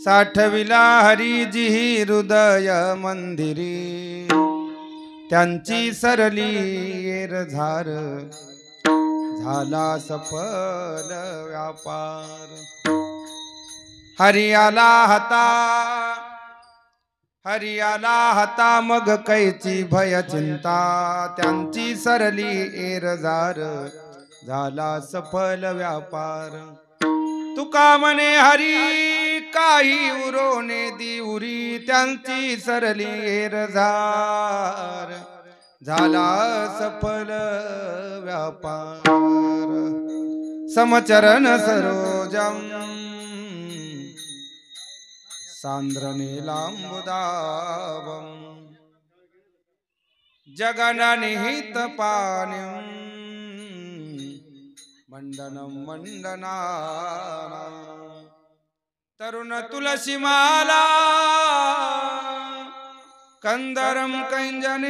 साठविला हरिजी हृदय मंदिरी, त्यांची सरली एरझार, झाला सफल व्यापार. हरि आला हाता मग कैची भय चिंता, त्यांची सरली एरझार, झाला सफल व्यापार. तुका म्हणे हरी काही उरोने दिउरी, त्यांची सरली एरझार, झाला सफल व्यापार. समचरण सरोजम सांद्रनीलांबुदावम, जगननिहित पाणिं मंडनं मंडना. तरुण तुलसी माला कंदरं कैंजनेत्रं,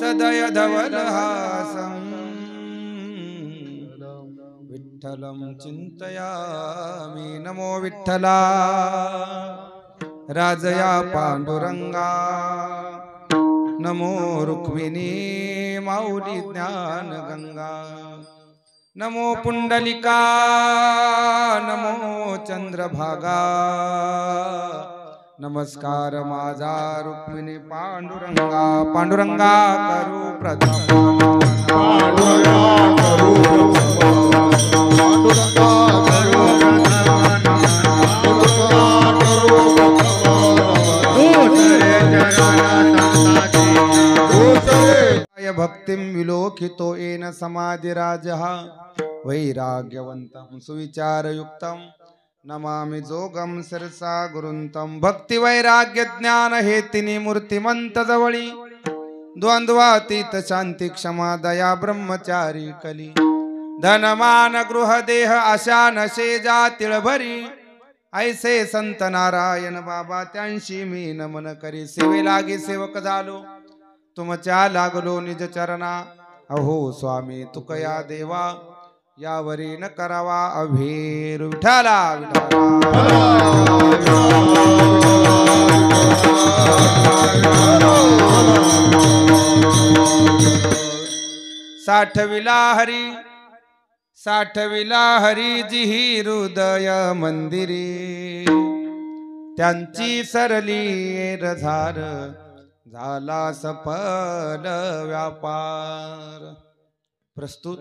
सदय धवलहासं विठ्ठलं चिंतयामि. नमो विठ्ठला राजया पांडुरंगा, नमो रुक्मिणी माऊली ज्ञान गंगा. नमो पुंडलिका नमो चंद्रभागा, नमस्कार माझा रुक्मिणी पांडुरंगा. पांडुरंगा करू प्रथम, पांडुरंगा करू भक्तिं विलोकितो येन समाधिराजः, वैराग्यवन्तं सुविचारयुक्तं नमामि जोगं शिरसा गुरुन्तं. भक्ति वैराग्य ज्ञान हेतिनी मूर्तिमंत जवळी, द्वंद्वातीत शांती क्षमा दया ब्रह्मचारी कली. धनमान गृह देह आशा नशे जातिळ भरी, ऐसे संत नारायण बाबा त्यांशी मी नमन करी. सेवे लागी सेवक झालो तुमच्या लागलो निज चरणा, अहो स्वामी तुकया देवा यावरी न करावा अभेर. विठाला साठविला हरिजी हृदय मंदिरी, त्यांची सरली एरझार, झाला सफल व्यापार. प्रस्तुत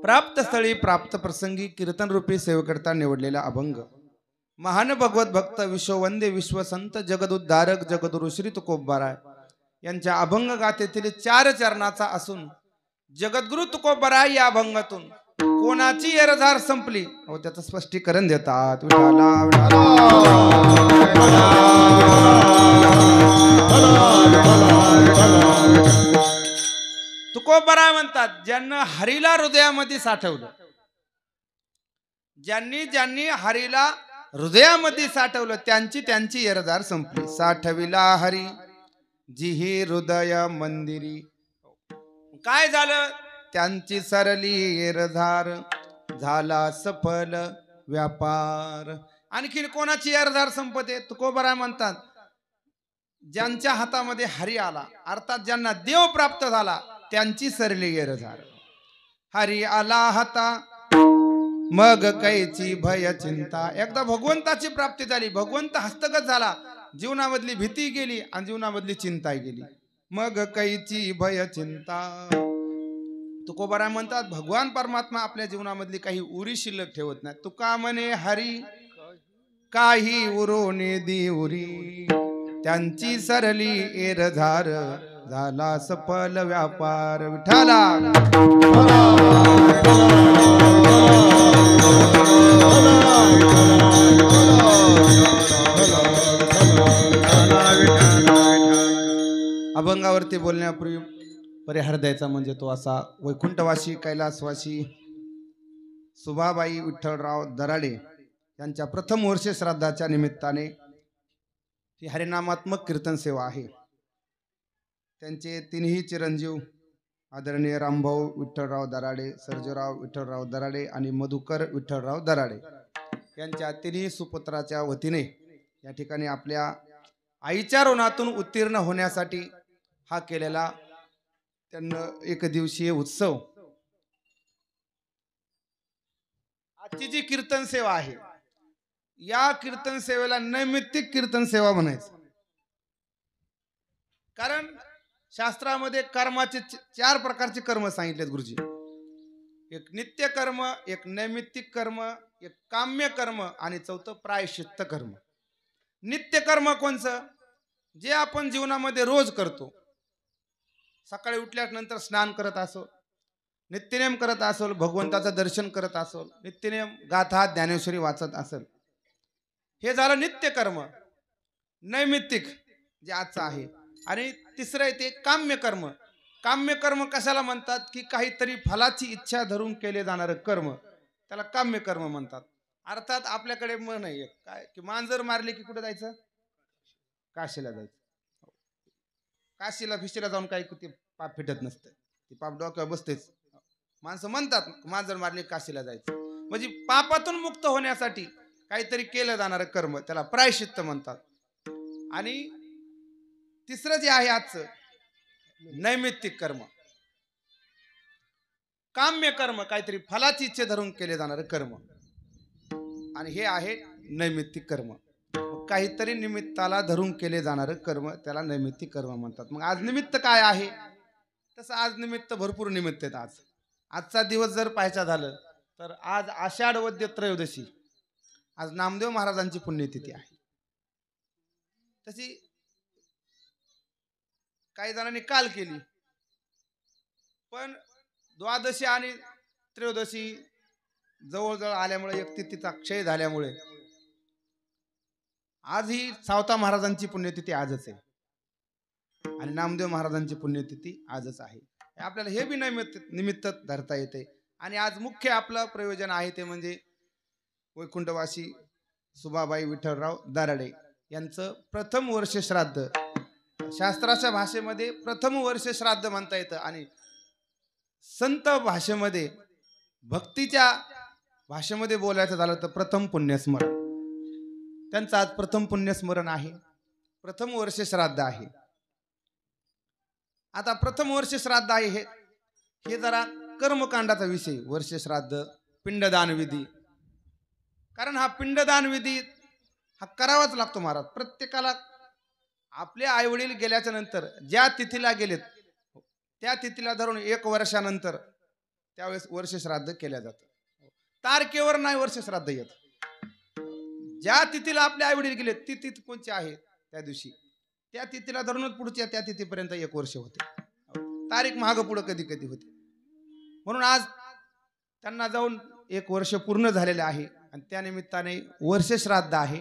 प्राप्त स्थळी प्राप्त प्रसंगी कीर्तन रूपी सेवेकरता निवडलेला अभंग. महान भगवत भक्त विश्ववंदे विश्वसंत जगदुद्धारक जगद्गुरु श्री तुकोबाराय यांच्या अभंग गाथेतील 4 चरणाचा असून, जगद्गुरु तुकोबाराय या अभंगातून कोणाची एरझार संपली व त्याचं स्पष्टीकरण देतात. तुकोबाराय म्हणतात, ज्यांना हरीला हृदयामध्ये साठवलं, ज्यांनी हरीला हृदयामध्ये साठवलं, त्यांची एरझार संपली. साठविला हरी जिही हृदय मंदिरी, काय झालं? त्यांची सरली एरझार, झाला सफल व्यापार. आणखीन कोणाची एरझार संपते? तुकोबाराय म्हणतात, ज्यांच्या हातामध्ये हरी आला, अर्थात ज्यांना देव प्राप्त झाला, त्यांची सरली एरझार. हरी आला हाता मग कैची भय चिंता. एकदा भगवंताची प्राप्ती झाली, भगवंत हस्तगत झाला, जीवनामधली भीती गेली आणि जीवनामधली चिंता गेली. मग कैची भय चिंता. तुकोबाराय म्हणतात, भगवान परमात्मा आपल्या जीवनामधली काही उरी शिल्लक ठेवत नाही. तुका म्हणे हरी काही उरोने दिउरी, त्यांची सरली एरझार, झाला सफल व्यापार. विठाला अभंगावरती बोलण्यापूर्वी परिहार द्यायचा म्हणजे तो असा. वैकुंठवासी कैलासवासी सुभाबाई विठ्ठलराव दराडे यांच्या प्रथम वर्ष श्राद्धाच्या निमित्ताने ही हरिनामात्मक कीर्तन सेवा आहे. त्यांचे 3ही चिरंजीव आदरणीय रामभाऊ विठ्ठलराव दराडे, सर्जेराव विठ्ठलराव दराडे आणि मधुकर विठ्ठलराव दराडे यांच्या तिन्ही सुपुत्राच्या वतीने या ठिकाणी आपल्या आईच्या ऋणातून उत्तीर्ण होण्यासाठी हा केलेला त्यांना एक दिवसीय उत्सव, आजची जी कीर्तन सेवा आहे या कीर्तन सेवेला नैमित्तिक कीर्तन सेवा म्हणायचं. कारण शास्त्रामध्ये कर्माचे 4 प्रकारचे कर्म सांगितलेत गुरुजी. एक नित्य कर्म, एक नैमित्तिक कर्म, एक काम्य कर्म आणि चौथं प्रायश्चित्त कर्म. नित्य कर्म कोणचं? जे आपण जीवनामध्ये रोज करतो. सकाळी उठल्यानंतर स्नान करत असो, नित्यनेम करत असेल, भगवंताचं दर्शन करत असेल, नित्यनेम गाथा ज्ञानेश्वरी वाचत असेल, हे झालं नित्य कर्म. नैमित्तिक जे आजचं आहे. आणि तिसरं आहे ते काम्य कर्म. काम्य कर्म कशाला म्हणतात? की काहीतरी फलाची इच्छा धरून केले जाणारं कर्म, त्याला काम्य कर्म म्हणतात. अर्थात आपल्याकडे म्हण आहे काय, की मांजर मारली की कुठे जायचं? काशीला जायचं. काशीला फिशीला जाऊन काही ते पाप फिटत नसतं, ती पाप डोक्यावर बसतेच. माणसं म्हणतात मांजर मारली काशीला जायचं. म्हणजे पापातून मुक्त होण्यासाठी काहीतरी केलं जाणारं कर्म, त्याला प्रायश्चित्त म्हणतात. आणि तिसरं जे आहे आजचं नैमित्तिक कर्म, काम्य कर्म, काहीतरी फलाची इच्छा धरून केले जाणारे कर्म, आणि हे आहे नैमित्तिक कर्म. काहीतरी निमित्ताला धरून केले जाणारे कर्म त्याला नैमित्तिक कर्म म्हणतात. मग आज निमित्त काय आहे? तसं आज निमित्त भरपूर निमित्त आहेत. आजचा दिवस जर पाहायचा झालं तर आज आषाढ वद्य त्रयोदशी, आज नामदेव महाराजांची पुण्यतिथी आहे. तशी काही जणांनी काल केली, पण द्वादशी आणि त्रयोदशी जवळजवळ आल्यामुळे एक तिथीचा क्षय झाल्यामुळे आज ही सावता महाराजांची पुण्यतिथी आजच आहे आणि नामदेव महाराजांची पुण्यतिथी आजच आहे. आपल्याला हे बी निमित्त धरता येते. आणि आज मुख्य आपलं प्रयोजन आहे ते म्हणजे वैकुंठवासी सुभाबाई विठ्ठलराव दराडे यांचं प्रथम वर्ष श्राद्ध. शास्त्राच्या भाषेमध्ये प्रथम वर्ष श्राद्ध म्हणता येतं आणि संत भाषेमध्ये, भक्तीच्या भाषेमध्ये बोलायचं झालं तर प्रथम पुण्यस्मरण. त्यांचं आज प्रथम पुण्यस्मरण आहे, प्रथम वर्ष श्राद्ध आहे. आता प्रथम वर्ष श्राद्ध आहे हे जरा कर्मकांडाचा विषय. वर्ष श्राद्ध, पिंडदान विधी. कारण हा पिंडदान विधी हा करावाच लागतो महाराज. प्रत्येकाला आपले आई वडील गेल्याच्या नंतर ज्या तिथीला गेलेत त्या तिथीला धरून 1 वर्षानंतर त्यावेळेस वर्ष श्राद्ध केल्या जातं. तारखेवर नाही वर्ष श्राद्ध येत. ज्या तिथीला आपले आई वडील गेलेत ती तिथी कोणची आहे त्या दिवशी, त्या तिथीला धरूनच पुढच्या त्या तिथीपर्यंत 1 वर्ष होते. तारीख माग पुढे कधी कधी होते. म्हणून आज त्यांना जाऊन 1 वर्ष पूर्ण झालेले आहे आणि त्या निमित्ताने वर्ष श्राद्ध आहे.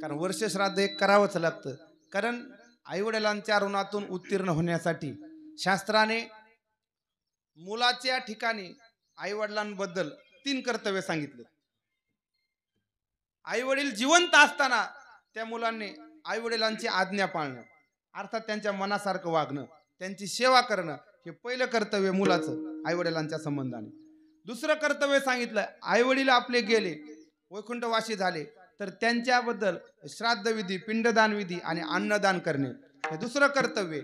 कारण वर्ष श्राद्ध एक करावंच लागतं. कारण आईवडिलांच्या ऋणातून उत्तीर्ण होण्यासाठी शास्त्राने मुलाच्या ठिकाणी आईवडिलांबद्दल 3 कर्तव्य सांगितले. आईवडील जिवंत असताना त्या मुलांनी आईवडिलांची आज्ञा पाळणं, अर्थात त्यांच्या मनासारखं वागणं, त्यांची सेवा करणं, हे पहिलं कर्तव्य मुलाचं आईवडिलांच्या संबंधाने. दुसरं कर्तव्य सांगितलं, आईवडील आपले गेले, वैकुंठवासी झाले तर त्यांच्याबद्दल श्राद्धविधी, पिंडदान विधी आणि अन्नदान करणे, हे दुसरं कर्तव्य.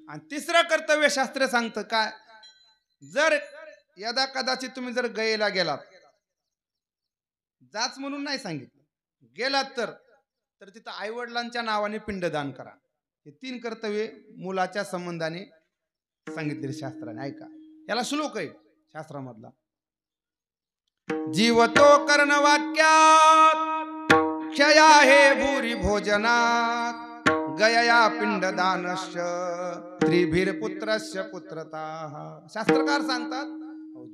आणि तिसरं कर्तव्य शास्त्र सांगतं काय, जर यदा कदाचित तुम्ही जर गयेला गेलात, जाच म्हणून नाही सांगितलं, गेलात तर तिथं आईवडिलांच्या नावाने पिंडदान करा. हे 3 कर्तव्य मुलाच्या संबंधाने सांगितले शास्त्राने. ऐका, याला श्लोक आहे शास्त्रामधला. जीवतो कर्ण वाक्यात क्षया हे भूरी भोजनात गयया पिंडदानश्च त्रिभीर पुत्रस्य पुत्रताः. शास्त्रकार सांगतात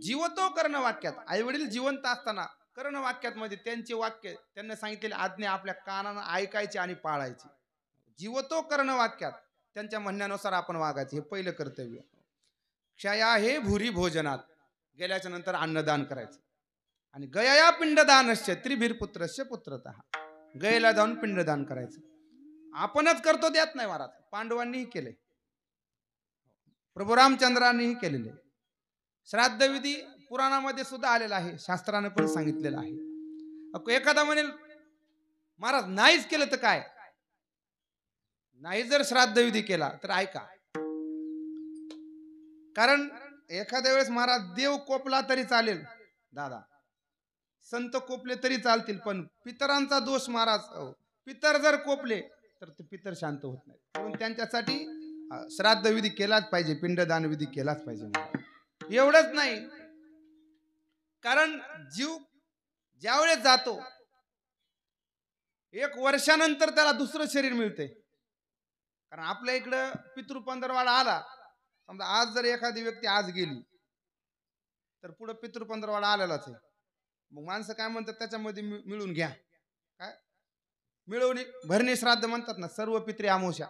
जीवतो कर्ण वाक्यात, आई वडील जिवंत असताना कर्ण वाक्यात म्हणजे त्यांचे वाक्य, त्यांना सांगितलेली आज्ञा आपल्या कानानं ऐकायची आणि पाळायची. जीवतो कर्ण वाक्यात, त्यांच्या म्हणण्यानुसार आपण वागायचे, हे पहिलं कर्तव्य. क्षया हे भूरी भोजनात, गेल्याच्या नंतर अन्नदान करायचं. आणि गयया पिंडदानश्च त्रिभीर पुत्रस्य पुत्रतः, गयेला जाऊन पिंडदान करायचं. आपणच करतो त्यात नाही महाराज, पांडवांनीही केलंय. प्रभू रामचंद्रांनीही केलेले. श्राद्ध विधी पुराणामध्ये सुद्धा आलेला आहे, शास्त्राने पण सांगितलेलं आहे. एखादा म्हणेल महाराज नाहीच केलं तर काय, नाही जर श्राद्ध विधी केला तर ऐका, कारण एखाद्या वेळेस महाराज देव कोपला तरी चालेल दादा, संत कोपले तरी चालतील, पण पितरांचा दोष महाराज, पितर जर कोपले तर ते पितर शांत होत नाही. म्हणून त्यांच्यासाठी श्राद्ध विधी केलाच पाहिजे, पिंडदान विधी केलाच पाहिजे. एवढंच नाही, कारण जीव ज्यावेळेस जातो 1 वर्षानंतर त्याला दुसरं शरीर मिळते. कारण आपल्या इकडं पितृपंधरवाडा आला, समजा आज जर एखादी व्यक्ती आज गेली तर पुढे पितृपंधरवाडा आलेलाच आहे. मग माणसं काय म्हणतात, त्याच्यामध्ये मिळून घ्या, काय मिळवणी भरणी श्राद्ध म्हणतात ना, सर्व पित्री अमावस्या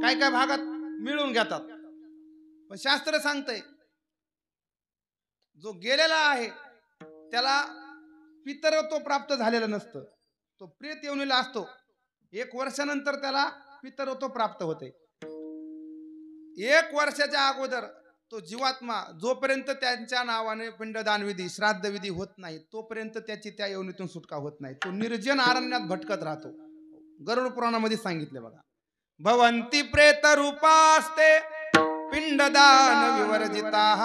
काय काय भागात मिळून घेतात. पण शास्त्र सांगतंय जो गेलेला आहे त्याला पितरत्व प्राप्त झालेलं नसतं, तो प्रेत योनीला असतो. 1 वर्षानंतर त्याला पितरत्व प्राप्त होते. 1 वर्षाच्या अगोदर तो जीवात्मा जोपर्यंत त्यांच्या नावाने पिंडदान विधी श्राद्ध विधी होत नाही तोपर्यंत त्याची त्या योनीतून सुटका होत नाही. तो निर्जन अरण्यात भटकत राहतो. गरुड पुराणामध्ये सांगितले बघा, भवंती प्रेत रूपास्ते पिंडदान विवर्जिताः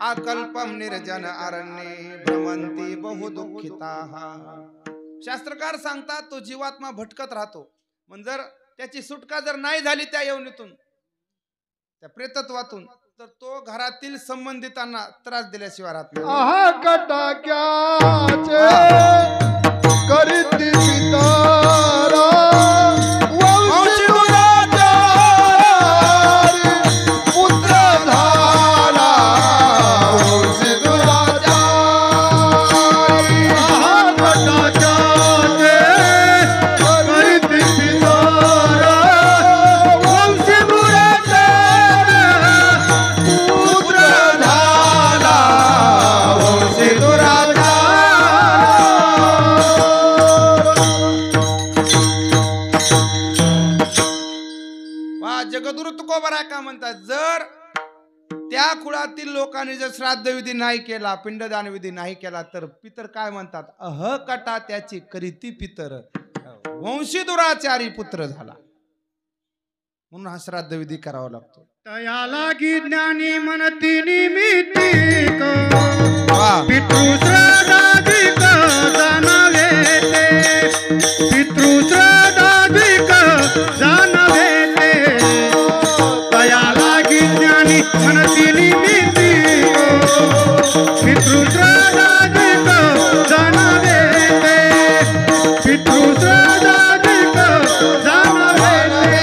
अकल्पम निर्जन अरण्ये भ्रमंती बहु दुःखिताः. शास्त्रकार सांगतात तो जीवात्मा भटकत राहतो. म्हणजे जर त्याची सुटका जर नाही झाली त्या योनीतून, त्या प्रेतत्वातून, तर तो घरातील संबंधितांना त्रास दिल्याशिवाय राहत नाही. आहा कटाक्याचे करीती पितारा वंशी दुराचारी पुत्र झाला वंशी दुराचारी. आहा कटाक्याचे करीती पितारा वंशी दुराचारी पुत्र झाला वंशी दुराचारी. जगद्गुरु तुकोबरा का म्हणतात, जर त्या कुळातील लोकांनी जर श्राद्ध विधी नाही केला, पिंडदान विधी नाही केला, तर पितर काय म्हणतात, अह कटा त्याची करीती पितर वंशी दुराचारी पुत्र झाला. म्हणून हा श्राद्ध विधी करावा लागतो. तया लागी ज्ञानी म्हणती निमित्तिक पितृश्राद्धाधिक जाणवे ते पितृश्राद्धाधिक जाणवे ते. तया लागी ज्ञानी म्हणती निमित्तिक पितृश्राद्धाधिक जाणवे ते पितृश्राद्धाधिक जाणवे ते.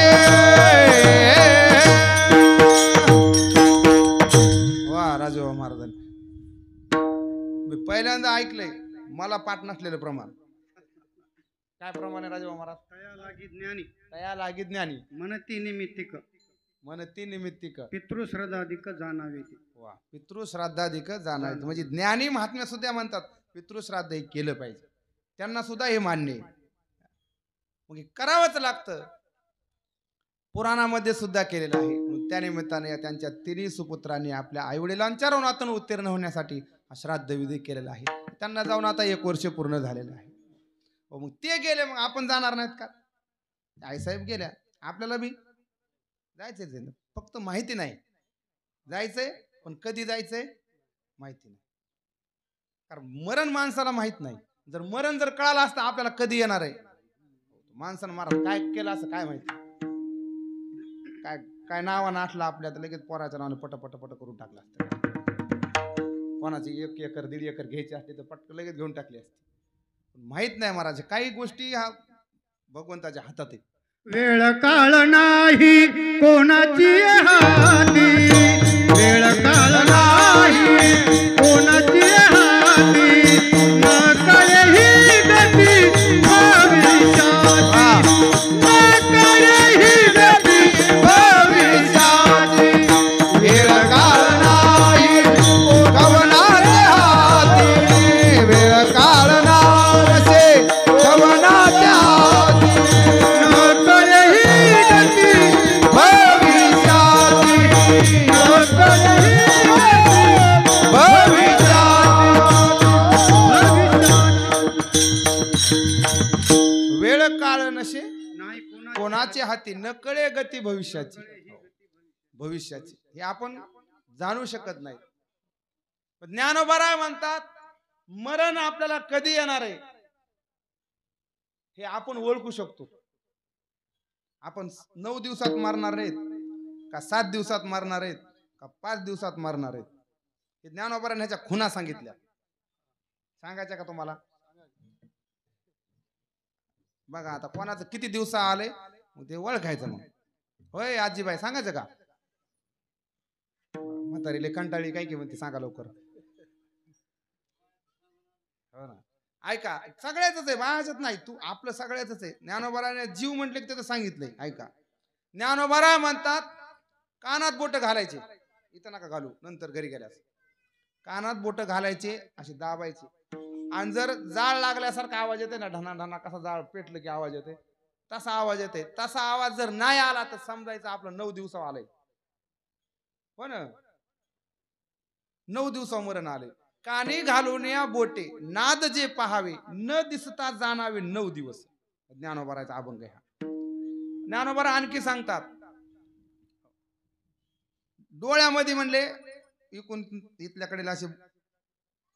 राजोबा महाराजांनी मी पहिल्यांदा ऐकलंय मला पाठ नसलेलं प्रमाण. काय प्रमाण आहे राजोबा महाराज? तया लागी ज्ञानी तया लागी ज्ञानी मनती निमित्तिक मनती निमित्तिक पितृश्राद्धाधिक जाणावे. वा, पितृश्राद्धाधिक जाणावे. म्हणजे ज्ञानी महात्म्या सुद्धा म्हणतात पितृश्राद्ध हे केलं पाहिजे, त्यांना सुद्धा हे मान्य आहे. मग करावंच लागतं. पुराणामध्ये सुद्धा केलेलं आहे. त्यानिमित्ताने त्यांच्या 3 सुपुत्रांनी आपल्या आईवडिलांच्या ऋणातून उत्तीर्ण होण्यासाठी श्राद्ध विधी केलेला आहे. त्यांना जाऊन आता 1 वर्ष पूर्ण झालेलं आहे. मग ते गेले, मग आपण जाणार नाहीत का? आईसाहेब गेल्या, आपल्याला बी जायचंच आहे. फक्त माहिती नाही जायचंय, पण कधी जायचंय माहिती नाही. कारण मरण माणसाला माहित नाही. जर मरण जर कळालं असतं आपल्याला कधी येणार आहे, माणसानं महाराज काय केलं असं काय माहिती. काय काय नावानं आठला आपल्या तर लगेच पोराच्या नावाने पट करून टाकलं असतं. कोणाची 1 एकर 1.5 एकर घ्यायची असते तर पटकन लगेच घेऊन टाकली असते. माहित नाही महाराज, काही गोष्टी ह्या भगवंताच्या हातात आहेत. वेळ काळ नाही कोणाची हाती, वेळ काळ नाही कोणाची हाती, न कळे ही गती भविष्याची, न कळे ही गती भविष्याची. वेळ काळ नाही कवनाच्या हाती, वेळ काळ नासे कवनाच्या हाती, न कळे ही गती भविष्याची. काळ नशे नाही कोणाचे हाती, न कळे गती भविष्याची. भविष्याची हे आपण जाणू शकत नाही. पण ज्ञानोबा म्हणतात मरण आपल्याला कधी येणार आहे हे आपण ओळखू शकतो. आपण 9 दिवसात मारणार आहेत का 7 दिवसात मारणार आहेत का 5 दिवसात मारणार आहेत, हे ज्ञानोबाराने ह्याच्या खुणा सांगितल्या. सांगायच्या का तुम्हाला? बघा आता कोणाचं किती दिवस आले ते ओळखायचं. मग होय आजीबाई सांगायचं का? म्हातारीले कंटाळी काय की म्हणते सांगा लवकर. हो ना, ऐका सगळ्याच आहे, माझ्याच नाही, तू आपलं सगळ्याच आहे. ज्ञानोबाराने जीव म्हटले की त्याचं सांगितलंय. ऐका, ज्ञानोबारा म्हणतात कानात बोट घालायचे, इथं नका घालू, नंतर घरी गेल्यास कानात बोट घालायचे, असे दाबायचे, आणि जर जाळ लागल्यासारखा आवाज येते ना, ढना ढना कसा जाळ पेटलं की आवाज येते तसा आवाज येते, तसा आवाज जर नाही आला तर समजायचं आपलं 9 दिवसा आलंय. हो ना, 9 दिवसा मरण आले. कानी घालून या बोटे नाद जे पहावे, न दिसता जाणावे 9 दिवस. ज्ञानोबाराचा अभंग आहे. ज्ञानोबारा आणखी सांगतात डोळ्यामध्ये म्हणले इकून इथल्याकडे असे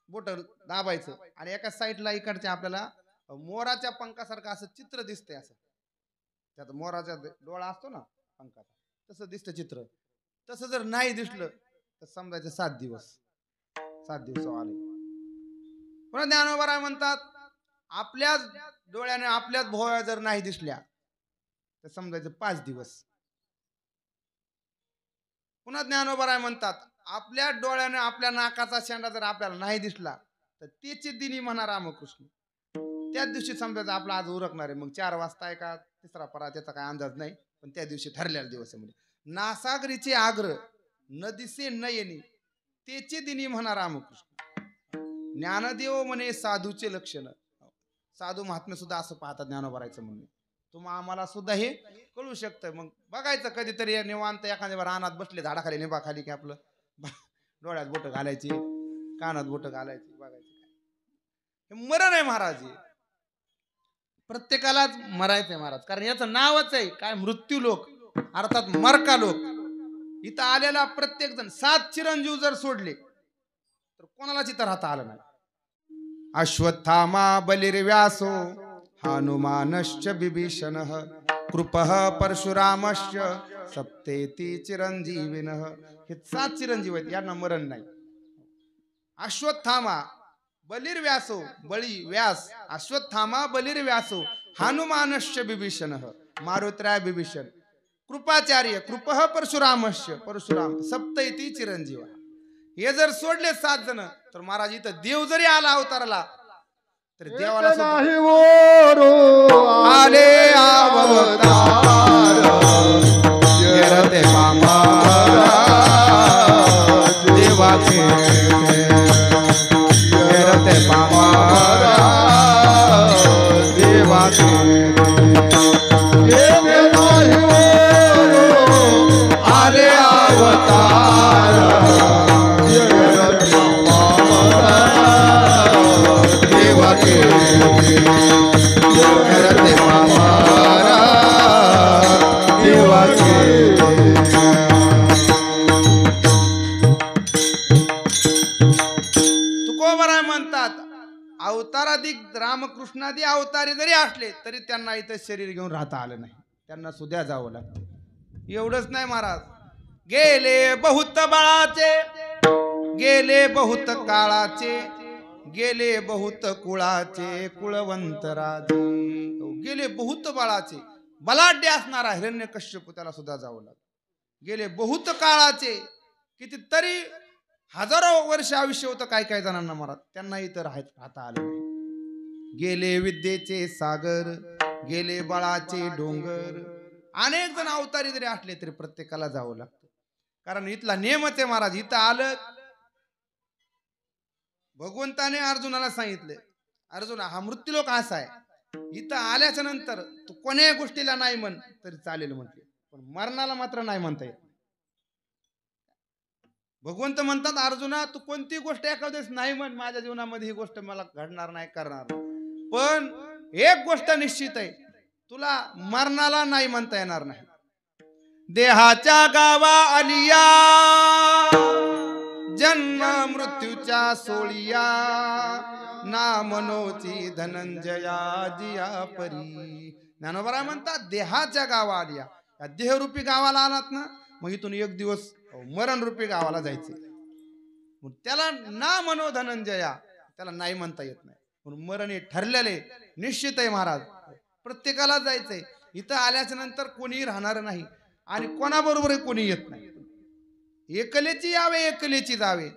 बोट दाबायचं, आणि एका साईडला इकडच्या आपल्याला मोराच्या पंखासारखं असं चित्र दिसतंय. असं त्यात मोराचा डोळा असतो ना पंखाचा, तसं दिसतं चित्र. तसं जर नाही दिसलं तर समजायचं 7 दिवस, 7 दिवस आले. पुन्हा ज्ञानोबा म्हणतात आपल्याच डोळ्याने आपल्याच भोवया जर नाही दिसल्या तर समजायचं 5 दिवस. पुन्हा ज्ञानोबा म्हणतात आपल्या डोळ्याने आपल्या नाकाचा शेंडा जर आपल्याला नाही दिसला तर त्याची दिनी म्हणा रामकृष्ण. त्याच दिवशी समजायचं आपलं आज उरकणार आहे. मग 4 वाजता आहे का 3रा परा त्याचा काय अंदाज नाही, पण त्या दिवशी ठरलेला दिवस आहे. म्हणजे नासागरीचे आग्रह न दिसे न येणे, त्याचे दिनी म्हणा रामकृष्ण. ज्ञानदेव म्हणे साधूचे लक्षण. साधू महात्मे सुद्धा असं पाहतात ज्ञानोबारायचं म्हणणे. तुम्हाला आम्हाला सुद्धा हे कळू शकतं. मग बघायचं कधीतरी निवांत एखाद्या रानात बसले झाडाखाली निंबाखाली की आपलं डोळ्यात बोट घालायची, कानात बोट घालायची, बघायची. हे मरण आहे महाराज, प्रत्येकालाच मरायचंय महाराज. कारण याचं नावच आहे काय, मृत्यू लोक अर्थात मरका लोक. इथं आलेला प्रत्येक जण 7 चिरंजीव जर सोडले तर कोणालाच इथं राहता आलं नाही. अश्वत्थामा बलिर्व्यासो हनुमानश्च बिभीषणः कृपः परशुरामश्च सप्तेति चिरंजीविनः. हे 7 चिरंजीव आहेत, यांना मरण नाही. अश्वत्थामा बलिर्व्यासो, बळी व्यास, अश्वत्थामा बलिर्व्यासो हनुमानश्च बिभीषणः, मारुतराय बिभीषण, कृपाचार्य कृपः परशुरामश्च, परशुराम, सप्तैती चिरंजीव. हे जर सोडले 7 जण तर महाराज इथं देव जरी आला अवताराला तर देवाला आले अवतार येरते मामा देवाचे येरते मामा देवाचे आले अवतार देवाचे येरते मामा देवाचे. तुकोबराय म्हणतात अवताराधिक रामकृष्णादी अवतारी जरी असले तरी त्यांना इथं शरीर घेऊन राहता आलं नाही, त्यांना सुद्धा जावं लागतं. एवढंच नाही महाराज, गेले बहुत बाळाचे, गेले बहुत काळाचे, गेले बहुत कुळाचे कुळवंत राजे. गेले बहुत बाळाचे, बलाढ्य असणारा हिरण्यकश्यप त्याला सुद्धा जावं लागतं. गेले बहुत काळाचे, कितीतरी हजारो वर्ष आयुष्य होतं काय काय जणांना महाराज, त्यांना इथं राहता आलं नाही. गेले विद्येचे सागर, गेले बळाचे डोंगर. अनेक जण अवतारी जरी असले तरी प्रत्येकाला जावं लागतं. कारण इथला नियमच आहे महाराज. इथं आलं, भगवंताने अर्जुनाला सांगितले अर्जुन हा मृत्यूलोक असा आहे, इथं आल्याच्या नंतर तू कोण्या गोष्टीला नाही म्हण तरी चालेल म्हटले, पण मरणाला मात्र नाही म्हणता येत. भगवंत म्हणतात अर्जुना तू कोणती गोष्ट एखाद्या नाही म्हण, माझ्या जीवनामध्ये ही गोष्ट मला घडणार नाही, करणार नाही, पण एक गोष्ट निश्चित आहे, तुला मरणाला नाही म्हणता येणार नाही. देहाच्या गावा आलिया जन्म मृत्यूच्या सोळिया ना मनोची धनंजया जिया परी. ज्ञानोबा म्हणतात देहाच्या गावा आलिया, या देहरूपी गावाला आलात ना मग इथून एक दिवस मरण रूपी गावाला जायचे. त्याला ना मनो धनंजया, त्याला नाही म्हणता येत नाही. म्हणून मरण हे ठरलेले निश्चित आहे महाराज, प्रत्येकाला जायचंय. इथं आल्याच्या नंतर कोणीही राहणार नाही आणि कोणाबरोबर कोणी येत नाही. एकलेची यावे एकलेची जावे.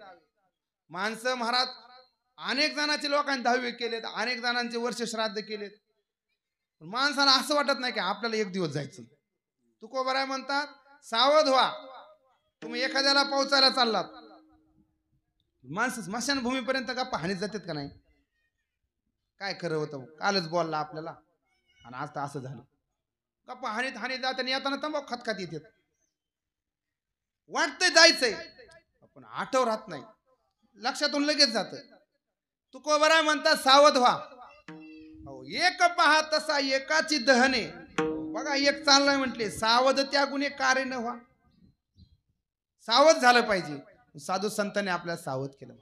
माणसं महाराज अनेक जणांचे लोकांनी 10वी केलेत, अनेक जणांचे वर्ष श्राद्ध केलेत. माणसाला असं वाटत नाही की आपल्याला एक दिवस जायचं. तुकोबराय म्हणतात सावध व्हा. तुम्ही एखाद्याला पोहोचायला चाललात, माणसं स्मशानभूमीपर्यंत गप्पा हाणीत जातात का नाही? काय खरं होतं, कालच बोलला आपल्याला आणि आज तर असं झालं. गप्पा हाणीत हाणीत जात आणि येताना तंबाखू खतखात येतात. वाटतंय जायचंय पण आठव राहत नाही, लक्षातून लगेच जात. तुकोबराय म्हणतात सावध व्हा. एक पहा तसा एकाची दहने. बघा एक चाललाय म्हटले सावध त्या गुन्हे कार्य न व्हा. सावध झालं पाहिजे. साधू संतांनी आपल्याला सावध केलं.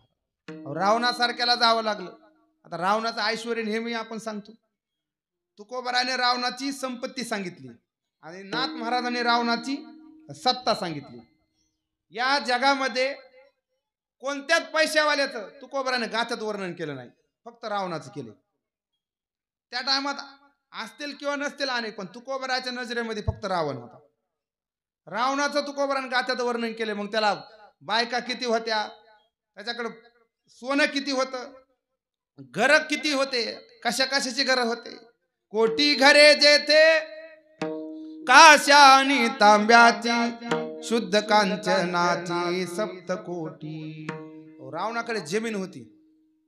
रावणासारख्याला जावं लागलं. आता रावणाचं ऐश्वर्य नेहमी आपण सांगतो. तुकोबराने रावणाची संपत्ती सांगितली आणि नाथ महाराजांनी रावणाची सत्ता सांगितली. या जगामध्ये कोणत्याच पैशावाल्याचं तुकोबराने गाथ्यात वर्णन केलं नाही, फक्त रावणाचं केलं. त्या टायमात असतील किंवा नसतील अनेक, पण तुकोबराच्या नजरेमध्ये फक्त रावण होता. रावणाचं तुकोबराने गाथ्यात वर्णन केले. मग त्याला बायका किती होत्या, त्याच्याकडे सोनं किती होतं, घर किती होते, कशा कशाची घर होते. कोटी घरे जेथे काशानी तांब्याची शुद्ध कांचनाची सप्तकोटी. रावणाकडे जमीन होती,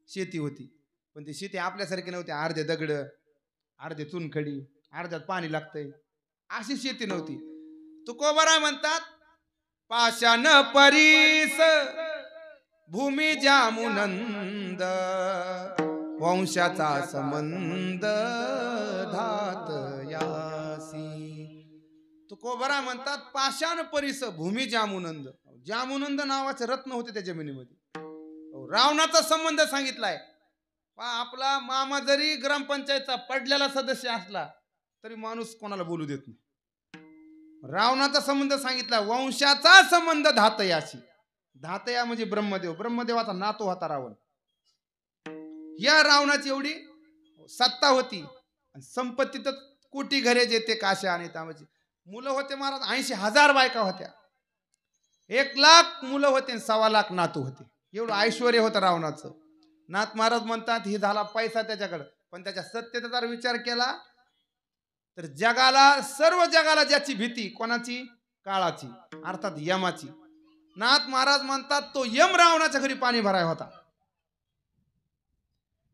शेती होती, पण ती शेती आपल्यासारखी नव्हती. अर्धे दगड, अर्धे चुनखडी, अर्ध्यात पाणी लागतंय, अशी शेती नव्हती. तुकोबराय म्हणतात पाषाण परीस भूमी जामुनंद वंशाचा संबंध धात यासी. तुकोबराय म्हणतात पाषाण परीस भूमी जामुनंद. जामुनंद नावाचे रत्न होते त्या जमिनीमध्ये. रावणाचा संबंध सांगितलाय. आपला मामा जरी ग्रामपंचायतचा पडलेला सदस्य असला तरी माणूस कोणाला बोलू देत नाही. रावणाचा संबंध सांगितला वंशाचा संबंध धातयाशी. धातया म्हणजे ब्रह्मदेव, ब्रह्मदेवाचा नातू होता रावण. या रावणाची एवढी सत्ता होती. संपत्ती तर कोटी घरे जेते काशा आणि तांब्याची. मुलं होते महाराज 80,000 बायका होत्या, 1,00,000 मुलं होते, 1.25 नातू होते. एवढं ऐश्वर्य होतं रावणाचं. नाथ महाराज म्हणतात ही झाला पैसा त्याच्याकडे, पण त्याच्या सत्तेचा जर विचार केला तर जगाला, सर्व जगाला ज्याची भीती कोणाची, काळाची, अर्थात यमाची. नाथ महाराज म्हणतात तो यम रावणाच्या घरी पाणी भराय होता.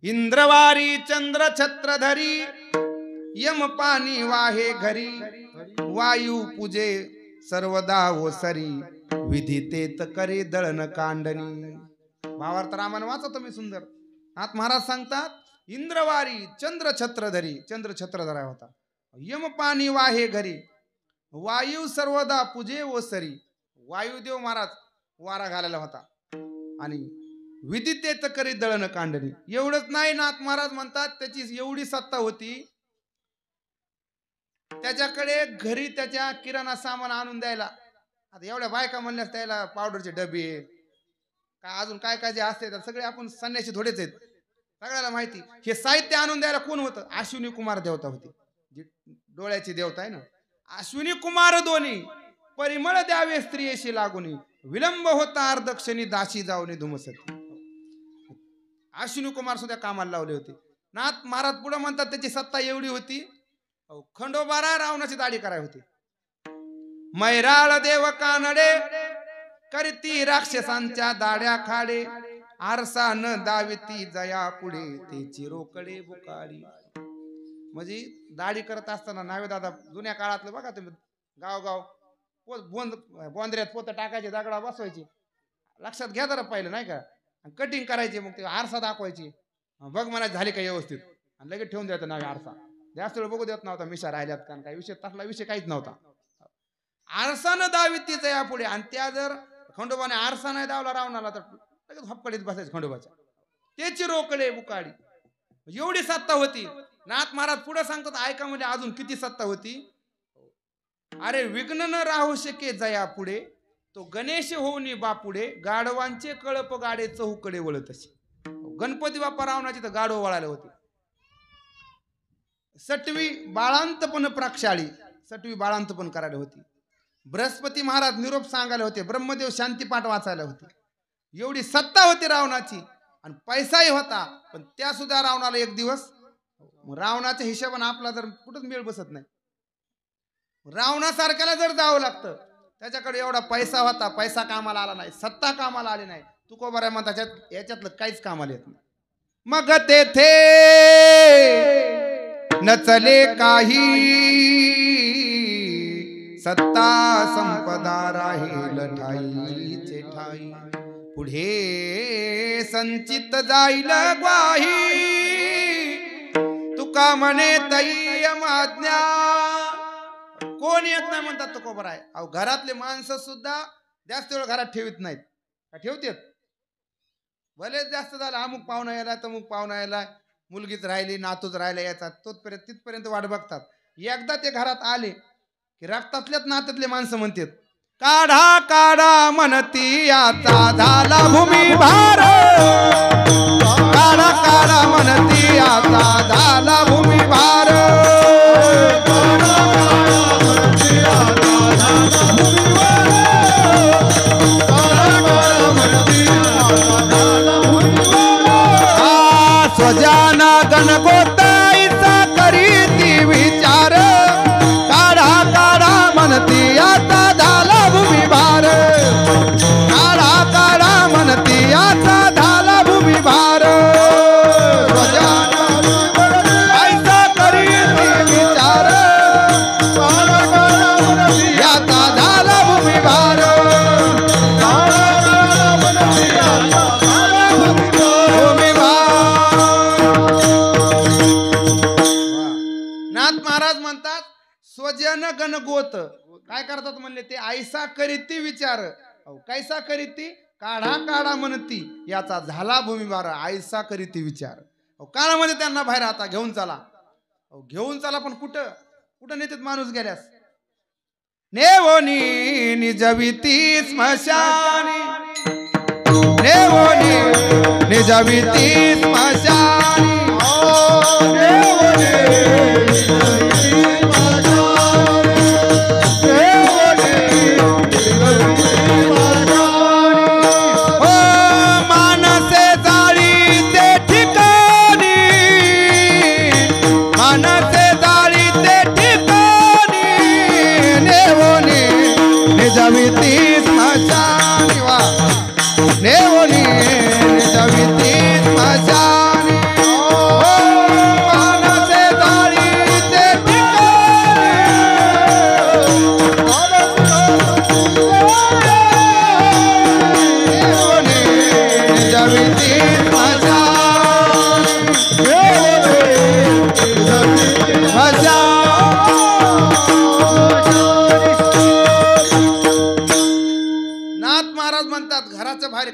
इंद्रवारी चंद्र छत्रधरी यम पाणी वाहे घरी वायू पूजे सर्वदा ओसरी विधी तेत करे दळण कांडणी. भावार्थ रामायण वाचा तुम्ही सुंदर. नाथ महाराज सांगतात इंद्रवारी चंद्र छत्रधरी, चंद्र छत्रधरा होता. यम पाणी वाहे घरी वायू सर्वदा पूजे ओसरी. वायुदेव महाराज वारा घालायला होता आणि विधी तेत करी दळण कांडणी. एवढंच नाही, नाथ महाराज म्हणतात त्याची एवढी सत्ता होती, त्याच्याकडे घरी त्याच्या किराणा सामान आणून द्यायला. आता एवढ्या बायका म्हणल्यास त्याला पावडरचे डबे काय अजून काय काय जे असते सगळे आपण संन्याशी थोडेच आहेत, सगळ्याला माहिती. हे साहित्य आणून द्यायला कोण होतं? अश्विनी कुमार देवता होती, जी डोळ्याची देवता आहे ना. अश्विनी कुमार दोन्ही परिमळ द्यावे स्त्रियेशी लागून विलंब होता अर्धक्षणी दाशी जाऊन धुमसती. अश्विनी कुमार सुद्धा कामाला लावले होते. नाथ महाराज पुढे म्हणतात त्याची सत्ता एवढी होती, खंडोबारा रावणाची दाढी कराय होती. मैराळ देव कानडे करती राक्षसांच्या दाड्या खाडे आरसा न दाविती जया पुढे त्याची रोकडे बुकाडी. म्हणजे दाढी करत असताना नावे दादा जुन्या काळातलं बघा तुम्ही, गावगाव बोंदऱ्यात पोत टाकायचे, दगडा बसवायचे. लक्षात घ्या जरा पाहिलं नाही का. कटिंग करायचे, मग ते आरसा दाखवायची, बघ म्हणा झाली का व्यवस्थित, आणि लगेच ठेवून द्यायचं नावे आरसा. जास्त वेळ बघू देत नव्हता मिशा राहिल्यात का काही विषय तसला विषय काहीच नव्हता. आरसानं दावीत तिचं यापुढे आणि त्या जर खंडोबाने आरसा नाही दावला रावणाला तर लगेच हपकडीत बसायचं खंडोबाच्या. त्याची रोकडे बुकाडी एवढी सत्ता होती. नाथ महाराज पुढे सांगतात ऐका म्हणजे अजून किती सत्ता होती. अरे विघ्न न राहू शके जया पुढे तो गणेश होऊनी बापुढे गाढवांचे कळप गाडे चहूकडे वळत असे. गणपती बाप्पा रावणाची तर गाढव वळाले होते. सटवी बाळांतपण प्राक्षाळी सटवी बाळांतपण करायला होती. बृहस्पती महाराज निरोप सांगायला होते. ब्रह्मदेव शांतीपाठ वाचायला होते. एवढी सत्ता होती रावणाची आणि पैसाही होता. पण त्या सुद्धा रावणाला एक दिवस रावणाच्या हिशोबाने आपला जर कुठंच मेळ बसत नाही. रावणासारख्याला जर जावं लागतं त्याच्याकडे एवढा पैसा होता. पैसा कामाला आला नाही. सत्ता कामाला आली नाही. तुकोबाराय म्हणतात याच्यातलं काहीच कामाला येत नाही. मग तेथे नचले काही सत्ता संपदा राहील ठाईचे ठाई पुढे संचित जाईल ग्वाही तुका म्हणे तय्य माज्ञा. कोण येत नाही म्हणतात तुकोबाराय. अहो घरातले माणसं सुद्धा जास्त वेळ घरात ठेवत नाहीत का ठेवतेत. भले जास्त झालं अमुक पाहुणा यायला तमुक पाहुणा यायला मुलगीच राहिली नातूच राहिला याचा तिथपर्यंत वाट बघतात. एकदा ते घरात आले की रक्तातल्याच नात्यातले माणसं म्हणतात काढा काढा म्हणती आता झाला भूमी भार. काढा काढा म्हणती आता झाला भूमी भार. स्वजाना गणगोताईचा करीती विचार काढा काढा म्हणती आता झाला भूमी भार. काढा काढा म्हणती आता झाला भूमी भार. स्वजाना ऐसा करीती विचार आता झाला भूमी भार. स्वजन गणगोत काय करतात म्हणले ते ऐसा करीती विचार कैसा करीती काढा काढा म्हणती याचा झाला भूमी भार. ऐसा करीती विचार काळामध्ये त्यांना बाहेर आता घेऊन चला. घेऊन चला पण कुठं कुठं नेतात माणूस गेल्यास. नेवोनी निजविती स्मशानी नेवोनी निजविती स्मशानी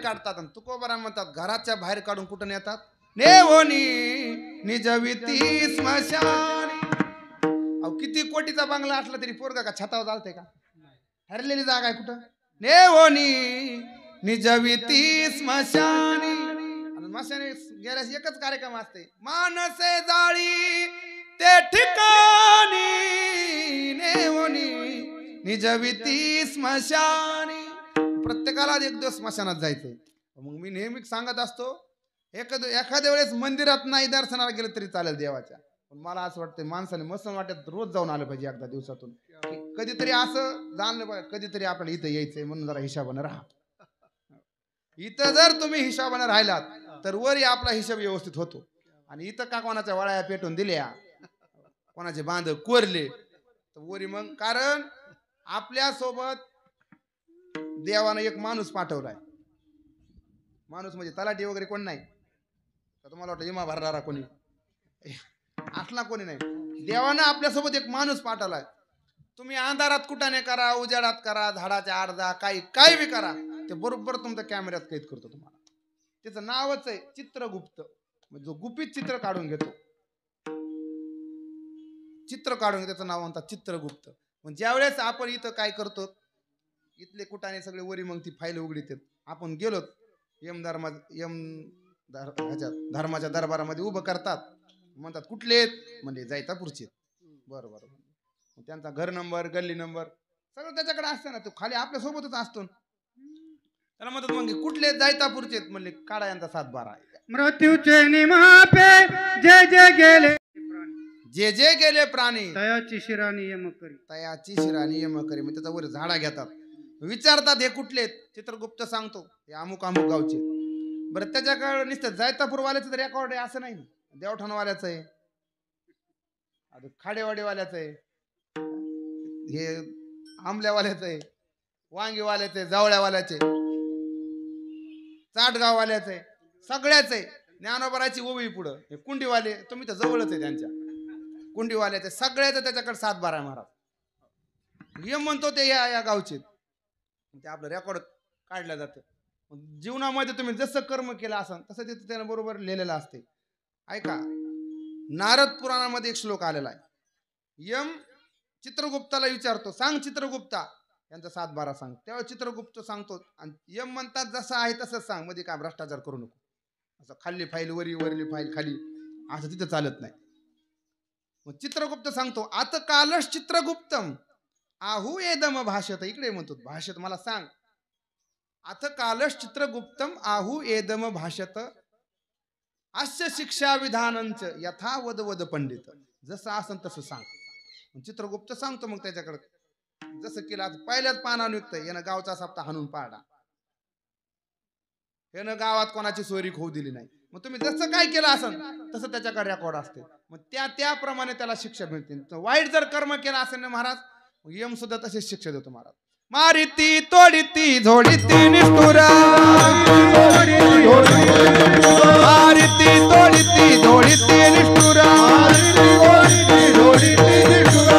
काढतात. तुकोबाराय म्हणतात घराच्या बाहेर काढून कुठं नेतात. नेवोनी निजविती स्मशानी. अहो किती कोटीचा बंगला असला तरी पोरगा का छतावर चालते का. ठरलेली जागा आहे कुठं. नेवोनी निजविती स्मशानी. स्मशानी गेल्यास एकच कार्यक्रम असते मानसे जाळी ते ठिकाणी. नेवोनी निजविती स्मशानी. प्रत्येकाला एक दिवस स्मशानात जायचंय. मग मी नेहमी सांगत असतो एखाद्या वेळेस मंदिरात नाही दर्शनाला गेलं तरी चालेल देवाच्या. पण मला असं वाटतं माणसाने मस्त वाटत रोज जाऊन आलं पाहिजे एकदा दिवसातून. कधीतरी असं जाणलं पाहिजे कधीतरी आपल्याला इथं यायचंय म्हणून जरा हिशोबाने राहा. इथं जर तुम्ही हिशोबाने राहिलात तर वरी आपला हिशोब व्यवस्थित होतो. आणि इथं का कोणाच्या वळ्या पेटून दिल्या कोणाचे बांध कोरले तर वरी मग कारण आपल्या सोबत देवानं एक माणूस पाठवलाय. माणूस म्हणजे तलाठी वगैरे कोण नाही. तर तुम्हाला वाटतं इमा भरणारा कोणी असला कोणी नाही. देवानं आपल्यासोबत एक माणूस पाठवलाय. तुम्ही अंधारात कुठाने करा, उजाडात करा, झाडाच्या आडदा, काही बी करा, ते बरोबर तुमच्या कॅमेऱ्यात कैद करतो तुम्हाला. त्याचं नावच आहे चित्रगुप्त. म्हणजे जो गुपित चित्र काढून घेतो, चित्र काढून त्याचं नाव म्हणतात चित्रगुप्त. मग ज्यावेळेस आपण इथं काय करतो, इथले कुठाने सगळे वरी मग ती फाईल उघडीत आपण गेलो धर्माच्या दरबारामध्ये उभं करतात. म्हणतात कुठले आहेत, म्हणजे जैतापूरचे. बरं बरं. त्यांचा घर नंबर, गल्ली नंबर सगळं त्याच्याकडे असतं ना, तो खाली आपल्या सोबतच असतो. त्याला म्हणतात मग कुठले, जैतापूरचे. म्हणले काढा यांचा 7-12. मृत्यूचे निमापे जे जे गेले, जे जे गेले प्राणी तयाची शिरा नियम करी. तयाची शिरा नियम करी. मग त्याचा वर झाडा घेतात, विचारतात हे कुठले. चित्रगुप्त सांगतो हे अमुक अमुक गावचे. बरं त्याच्याकडे नुसतं जैतापूरवाल्याचं तर रेकॉर्ड आहे असं नाही, देवठाणवाल्याचं आहे, खाडेवाडीवाल्याचं आहे, हे आंबल्यावाल्याचं आहे, वांगीवाल्याचं आहे, जावळ्यावाल्याचे, चाटगाववाल्याचं आहे, सगळ्याच आहे. ज्ञानोबराची ओवी पुढं हे कुंडीवाले, तुम्ही तर जवळच आहे त्यांच्या कुंडीवाल्याचे, सगळ्याचं त्याच्याकडे 7-12 महाराज. हे म्हणतो ते या गावचे. ते आपलं रेकॉर्ड काढलं जातं. जीवनामध्ये तुम्ही जसं कर्म केलं असाल तसं तिथं त्याला बरोबर लिहिलेलं असते. ऐका, नारद पुराणामध्ये एक श्लोक आलेला आहे. यम चित्रगुप्ताला विचारतो, सांग चित्रगुप्ता यांचा 7-12 सांग. तेव्हा चित्रगुप्त सांगतो आणि यम म्हणतात जसं आहे तसंच सांग, मध्ये काय भ्रष्टाचार करू नको, असं खाल्ली फाईल वरली फाईल खाली असं तिथं चालत नाही. मग चित्रगुप्त सांगतो, आता कालश चित्रगुप्तम आहू एदम भाषत. इकडे म्हणतो भाषत मला सांग. अथ कालश चित्रगुप्तम आहू एदम भाषत अस्य शिक्षा विधानंच यथा वद वद पंडित. जसं असं तसं सांग. चित्रगुप्त सांगतो मग त्याच्याकडे जसं केलं. आता पहिल्याच पानावर निघत यानं गावचा सप्ताह हाणून पाडा, यानं गावात कोणाची सोयरीक होऊ दिली नाही. मग तुम्ही जसं काय केलं असेल तसं त्याच्याकडे रेकॉर्ड असते. मग त्याप्रमाणे त्याला शिक्षा मिळते. वाईट जर कर्म केलं असेल ना महाराज, यम सुद्धा तशीच शिक्षा देतो महाराज. मारिती तोडिती झोडिती निष्ठुरा, मारिती तोडिती झोडिती निष्ठुरा,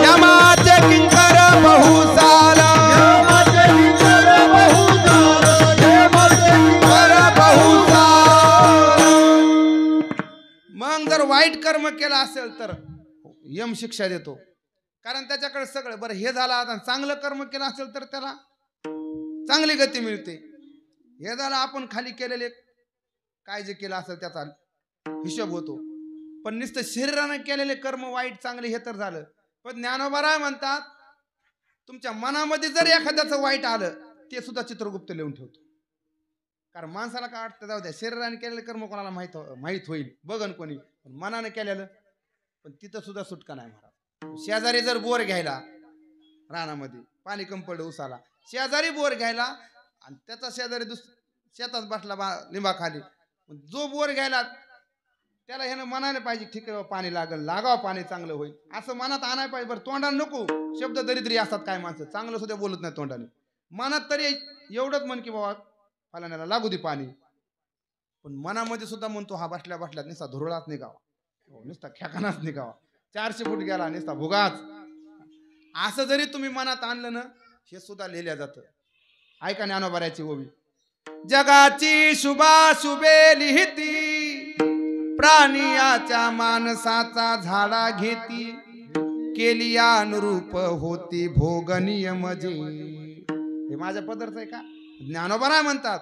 यमाचे किंकर बहुसाला, मग जर वाईट कर्म केलं असेल तर यम शिक्षा देतो. कारण त्याच्याकडे सगळं बरं हे झालं. आता चांगलं कर्म केलं असेल तर त्याला चांगली गती मिळते. हे झालं आपण खाली केलेले काय जे केलं असेल त्याचा हिशोब होतो. पण नुसतं शरीराने केलेले कर्म वाईट चांगले हे तर झालं. पण ज्ञानोबा म्हणतात तुमच्या मनामध्ये जर एखाद्याचं वाईट आलं ते सुद्धा चित्रगुप्त लिहून ठेवतो. कारण माणसाला काय वाटतं, जाऊ द्या शरीराने केलेले कर्म कोणाला माहित होईल बघन कोणी, पण मनाने केलेलं पण तिथं सुद्धा सुटका नाही महाराज. शेजारी जर बोर घ्यायला, रानामध्ये पाणी कम पडलं उसाला, शेजारी बोर घ्यायला आणि त्याचा शेजारी शेतात बसला लिंबाखाली, जो बोर घ्यायला त्याला ह्यानं म्हणायला पाहिजे ठीक आहे पाणी लागल, लागावं पाणी चांगलं होईल असं मनात आणायला पाहिजे. बरं तोंडाने नको, शब्द दरिद्री असतात काय माणसं, चांगलं सुद्धा बोलत नाही तोंडाने, मनात तरी एवढंच म्हण की बाबा फलाण्याला लागू दे पाणी. पण मनामध्ये सुद्धा म्हणतो हा बसल्या बसल्यात नुसता धुरळाच निघावा, नुसता खेकानाच निघावा, 400 फूट गेला नुसता भुगाच, असं जरी तुम्ही मनात आणलं ना हे सुद्धा लिहिल्या जातं. ऐका ज्ञानोबाऱ्याची ओवी. जगाची शुभाशुभे लिहिती, प्राणियाच्या माणसाचा झाडा घेती, केली अनुरूप होती भोग नियम जे. हे माझ्या पदरच आहे का? ज्ञानोबा म्हणतात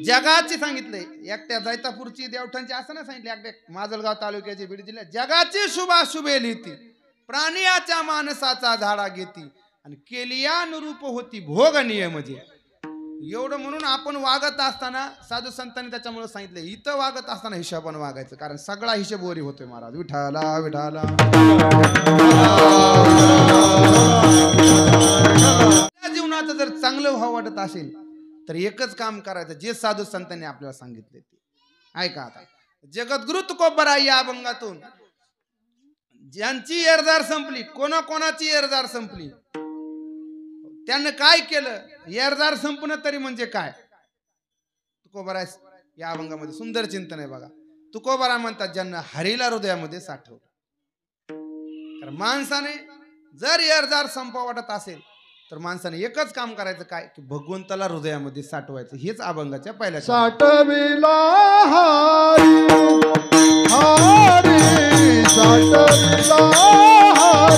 जगाची सांगितलंय, एकट्या जैतापूरची देवठाणची असं नाही सांगितलं, एकट्या माजलगाव तालुक्याची बीड जिल्ह्यात. जगाची शुभाशुभे लिहिती, प्राणियाच्या माणसाचा झाडा घेती, आणि केलियानुरूप होती भोग नियम जे. एवढं म्हणून आपण वागत असताना साधू संतांनी त्याच्यामुळे सांगितलं इथं वागत असताना हिशोबाने वागायचं, कारण सगळा हिशोब वरी होतोय महाराज. विठाला विठाला. जीवनात जर चांगलं व्हावं वाटत असेल तर एकच काम करायचं जे साधू संतांनी आपल्याला सांगितले ते ऐका. आता जगद्गुरु तुकोबरा या अभंगातून ज्यांची एरदार संपली, कोणाकोणाची एरदार संपली, त्यानं काय केलं, एरदार संपणं तरी म्हणजे काय, तुकोबरा या अभंगामध्ये सुंदर चिंतन आहे बघा. तुकोबरा म्हणतात ज्यांना हरीला हृदयामध्ये साठवलं, कारण माणसाने जर येरजार संपवा वाटत असेल तर माणसाने एकच काम करायचं काय की भगवंताला हृदयामध्ये साठवायचं. हेच अभंगाच्या पहिल्या साठविला हारी हारी साठविला हारी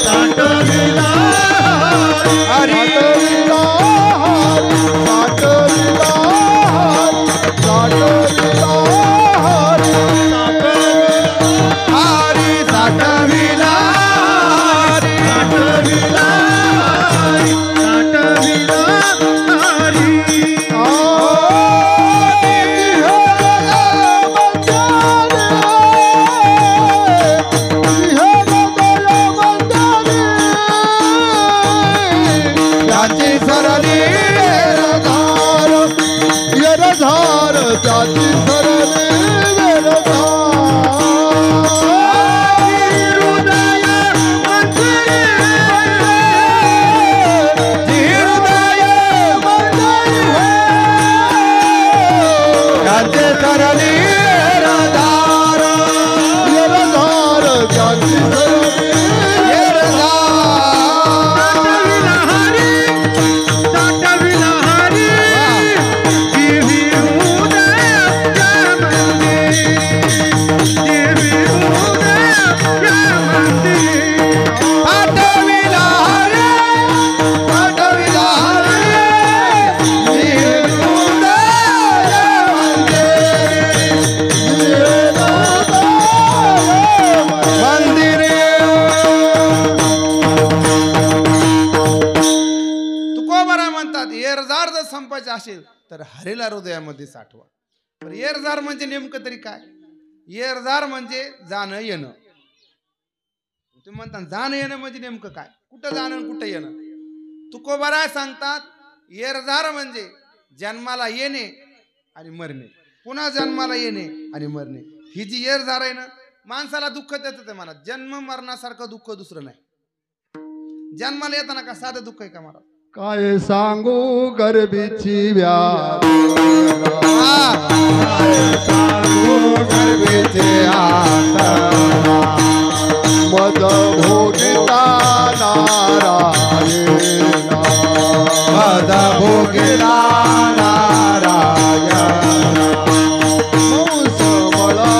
साठविला हारी साठविला हारी साठविला असेल तर हरेला हृदयामध्ये साठवा. पण येरझार म्हणजे नेमकं तरी काय? येरझार म्हणजे जाणं येणं. तुम्ही म्हणता जाणं येणं म्हणजे नेमकं काय? कुठं जाणं कुठं येणं? तुकोबाराय सांगतात येरझार म्हणजे जन्माला येणे आणि मरणे, पुन्हा जन्माला येणे आणि मरणे. ही जी येरझार आहे ना माणसाला दुःख देत मला. जन्म मरणासारखं दुःख दुसरं नाही. जन्माला येताना का साधं दुःख आहे का मला? काय सांगू गर्भीची व्याध गर्भीचे मद भोगिता नारायण मद भोगिता नारायण मौसमळा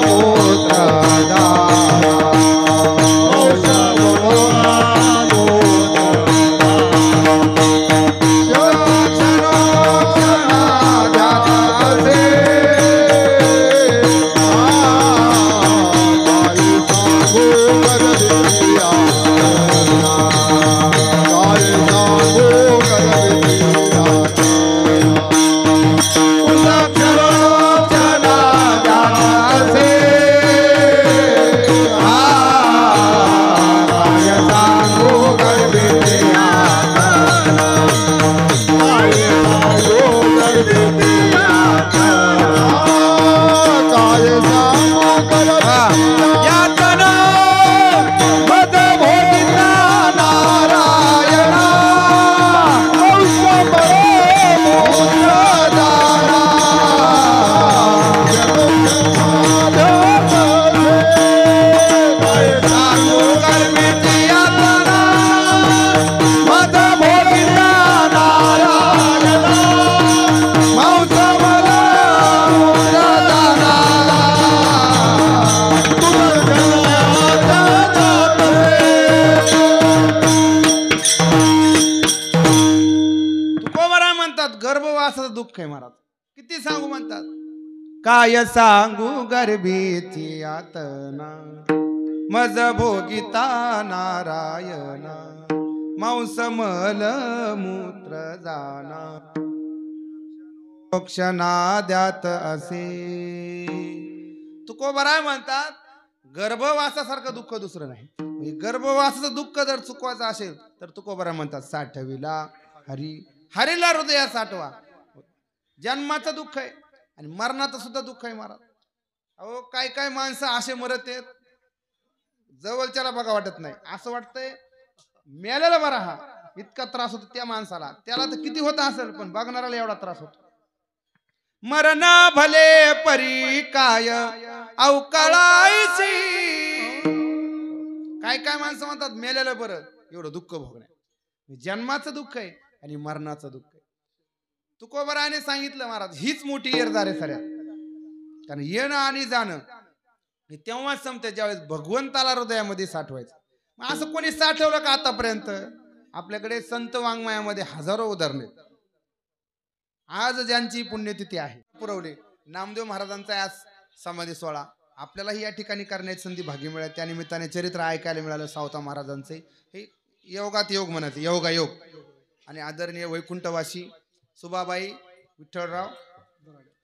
मोत्रदा दुःख आहे महाराज. किती सांगू म्हणतात. काय सांगू गर्भीची यातना मज भोगिता नारायणा मांस मल मूत्र जाना क्षणाद्यात असे. तुकोबाराय म्हणतात गर्भवासासारखं दुःख दुसरं नाही. गर्भवासाचं दुःख जर चुकवायचं असेल तर तुकोबाराय म्हणतात साठविला हरी हरीला हृदयात साठवा. जन्माचं दुःख आहे आणि मरणाचं सुद्धा दुःख आहे महाराज. अहो काय काय माणसं असे मरत आहेत जवळच्याला बघा वाटत नाही. असं वाटतंय मेलेला बरा हा. इतका त्रास होतो त्या माणसाला. त्याला तर किती होत असेल पण बघणाऱ्याला एवढा त्रास होतो. मरण भले परी काय अवकळायची. काय काय माणसं म्हणतात मेलेलं बरं एवढं दुःख भोगण्या. जन्माचं दुःख आहे आणि मरणाचं दुःख आहे. तुकोबराने सांगितलं महाराज हीच मोठी येरदार आहे सऱ्यात. कारण येणं आणि जाणं हे तेव्हाच संपते ज्यावेळेस भगवंताला हृदयामध्ये साठवायचं. मग असं कोणी साठवलं का आतापर्यंत? आपल्याकडे संत वाङ्मयामध्ये हजारो उदाहरणे. आज ज्यांची पुण्यतिथी आहे पुरवले नामदेव महाराजांचा आज समाधी सोहळा आपल्यालाही या ठिकाणी करण्याची संधी भागी मिळाली. त्या निमित्ताने चरित्र ऐकायला मिळालं सावता महाराजांचे. हे योगात योग म्हणायचे, योगायोग. आणि आदरणीय वैकुंठवासी सुबाबाई विठ्ठलराव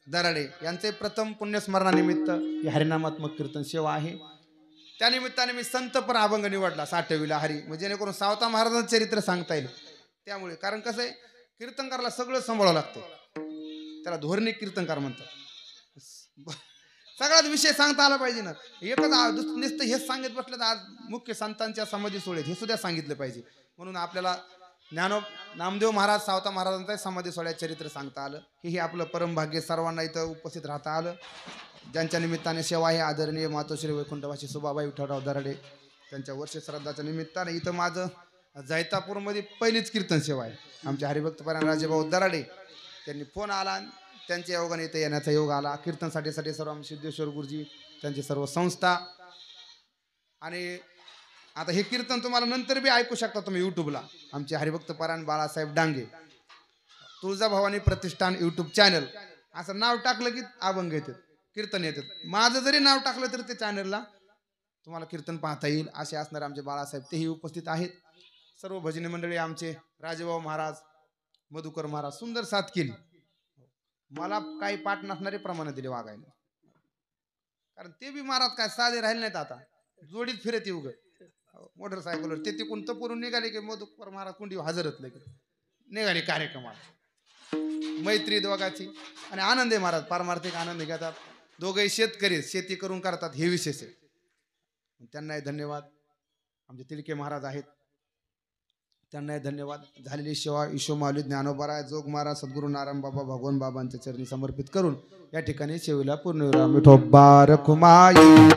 दराडे यांचे प्रथम पुण्यस्मरणानिमित्त ही हरिनामात्मक कीर्तन सेवा आहे. त्या निमित्ताने मी संतपर अभंग निवडला साठविला हरी, म्हणजे जेणेकरून सावता महाराजांचं चरित्र सांगता येईल. त्यामुळे कारण कसं आहे कीर्तनकारला सगळं सांभाळावं लागतं. त्याला धोरणी कीर्तनकार म्हणतात. सगळ्यात विषय सांगता आला पाहिजे ना. एकच नुसतं हेच सांगत बसलं तर आज मुख्य संतांच्या समाधी सोहळ्यात हे सुद्धा सांगितलं पाहिजे. म्हणून आपल्याला नामदेव महाराज सावता महाराजांचा समाधी सोहळ्यात चरित्र सांगता आलं. हेही आपलं परमभाग्य. सर्वांना इथं उपस्थित राहता आलं. ज्यांच्या निमित्ताने सेवा आहे आदरणीय मातोश्री वैकुंठवासी सुबाबाई विठ्ठलराव दराडे त्यांच्या वर्ष श्राद्धाच्या निमित्ताने इथं माझं जैतापूरमध्ये पहिलीच कीर्तन सेवा आहे. आमचे हरिभक्तपरायण राजेभाऊ दराडे त्यांनी फोन आला, त्यांच्या योगाने इथं येण्याचा योग आला. कीर्तनसाठी सर्व आमचे सिद्धेश्वर गुरुजी त्यांची सर्व संस्था. आणि आता हे कीर्तन तुम्हाला नंतर बी ऐकू शकता तुम्ही यूट्यूबला. आमचे हरिभक्तपरायण बाळासाहेब डांगे तुळजाभवानी प्रतिष्ठान यूट्यूब चॅनल असं नाव टाकलं की अभंग येतात, कीर्तन येतात. माझं जरी नाव टाकलं तरी ते चॅनलला तुम्हाला कीर्तन पाहता येईल. असे असणारे आमचे बाळासाहेब तेही उपस्थित आहेत. सर्व भजनी मंडळी आमचे राजेभाऊ महाराज मधुकर महाराज सुंदर साथ केली. मला काही पाठ नसणारे प्रमाण दिले वागायला. कारण ते बी महाराज काय साधे राहिले नाहीत. आता जोडीत फिरत येऊ ग मोटरसायकलवर ते तिकून तपुरून निघाले की मधुकर महाराज कुंडी हजरत लगे निघाले कार्यक्रमाला. मैत्री दोघाची आणि आनंद आहे महाराज. पारमार्थिक आनंद घेतात. दोघेही शेतकरी शेती करून करतात हे विशेष आहे. त्यांनाही धन्यवाद. आमचे तिडके महाराज आहेत त्यांनाही धन्यवाद. झालेली सेवा ईशोमाऊली ज्ञानोबा जोग महाराज सद्गुरू नारायण बाबा भगवान बाबांच्या चरणी समर्पित करून या ठिकाणी सेवेला पूर्ण विठोबा रखुमाई.